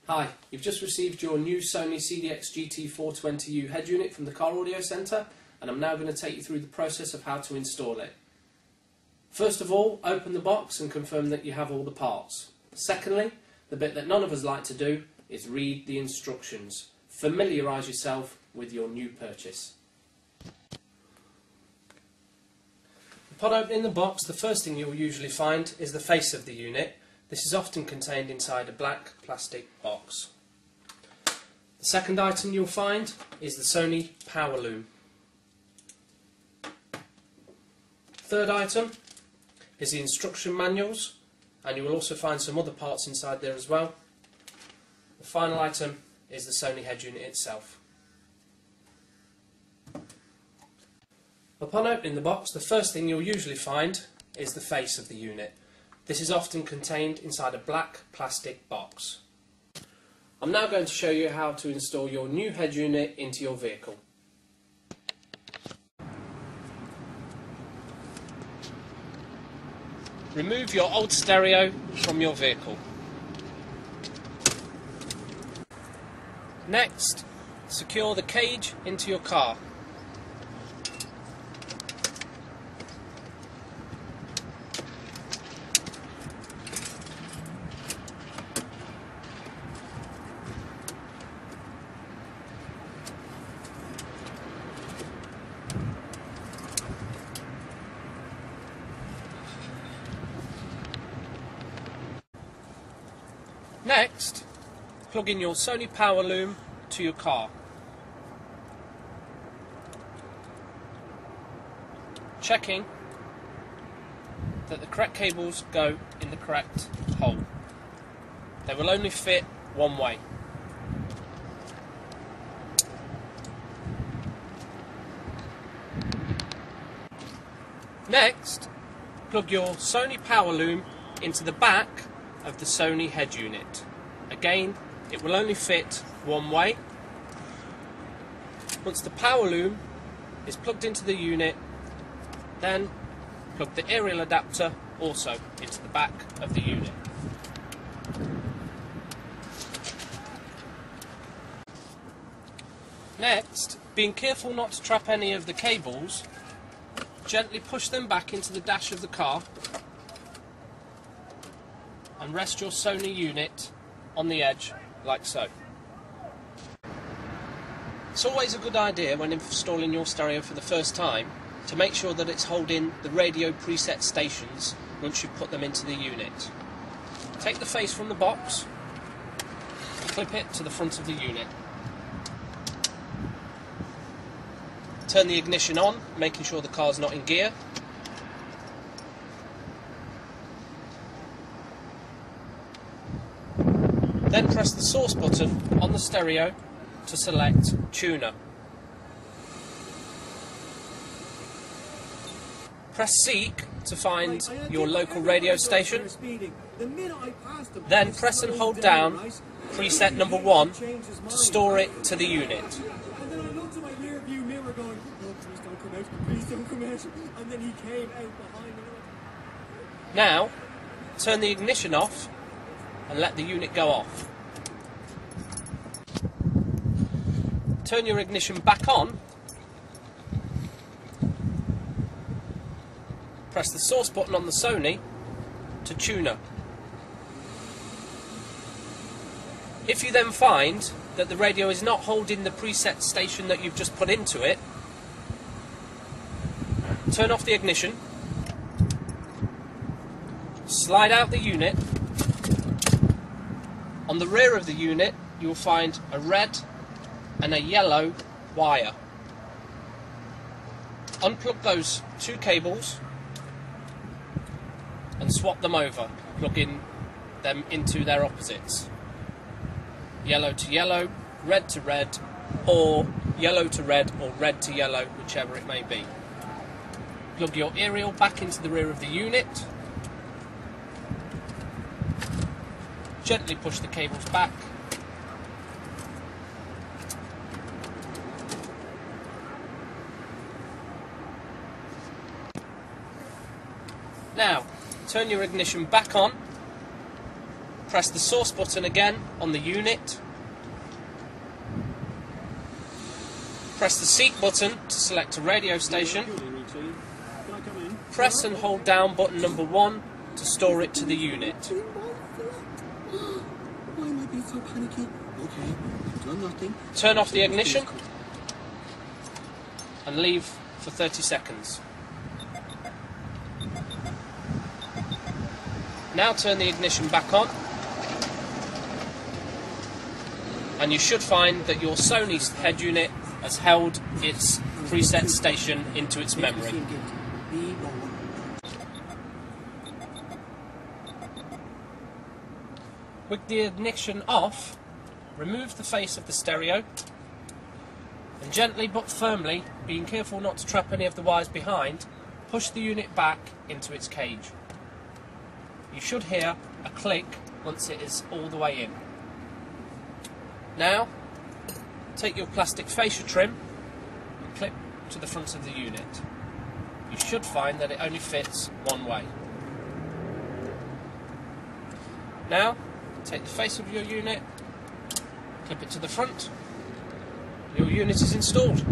Hi, you've just received your new Sony CDX GT420U head unit from the Car Audio Centre, and I'm now going to take you through the process of how to install it. First of all, open the box and confirm that you have all the parts. Secondly, the bit that none of us like to do is read the instructions. Familiarise yourself with your new purchase. Upon opening the box, the first thing you'll usually find is the face of the unit. This is often contained inside a black plastic box. The second item you'll find is the Sony power loom. Third item is the instruction manuals, and you will also find some other parts inside there as well. The final item is the Sony head unit itself. Upon opening the box, the first thing you'll usually find is the face of the unit. This is often contained inside a black plastic box. I'm now going to show you how to install your new head unit into your vehicle. Remove your old stereo from your vehicle. Next, secure the cage into your car. Next, plug in your Sony power loom to your car. Checking that the correct cables go in the correct hole. They will only fit one way. Next, plug your Sony power loom into the back of the Sony head unit. Again, it will only fit one way. Once the power loom is plugged into the unit, then plug the aerial adapter also into the back of the unit. Next, being careful not to trap any of the cables, gently push them back into the dash of the car and rest your Sony unit on the edge like so. It's always a good idea when installing your stereo for the first time to make sure that it's holding the radio preset stations once you put them into the unit. Take the face from the box and clip it to the front of the unit. Turn the ignition on, making sure the car's not in gear. Then press the source button on the stereo to select tuner. Press seek to find your local radio station. Then press and hold down preset number 1 to store it to the unit. Now, turn the ignition off and let the unit go off. Turn your ignition back on. Press the source button on the Sony to tuner. If you then find that the radio is not holding the preset station that you've just put into it, turn off the ignition, slide out the unit. On the rear of the unit you will find a red and a yellow wire. Unplug those two cables and swap them over, plugging them into their opposites. Yellow to yellow, red to red, or yellow to red or red to yellow, whichever it may be. Plug your aerial back into the rear of the unit. Gently push the cables back. Now, turn your ignition back on Press the source button again on the unit. Press the seek button to select a radio station. Press and hold down button number 1 to store it to the unit. Why am I being so panicky? Okay, I've done nothing. Turn off the ignition and leave for 30 seconds. Now turn the ignition back on, and you should find that your Sony head unit has held its preset station into its memory. With the ignition off, remove the face of the stereo and gently but firmly, being careful not to trap any of the wires behind, push the unit back into its cage. You should hear a click once it is all the way in. Now, take your plastic fascia trim and clip to the front of the unit. You should find that it only fits one way. Now, take the face of your unit, clip it to the front. Your unit is installed.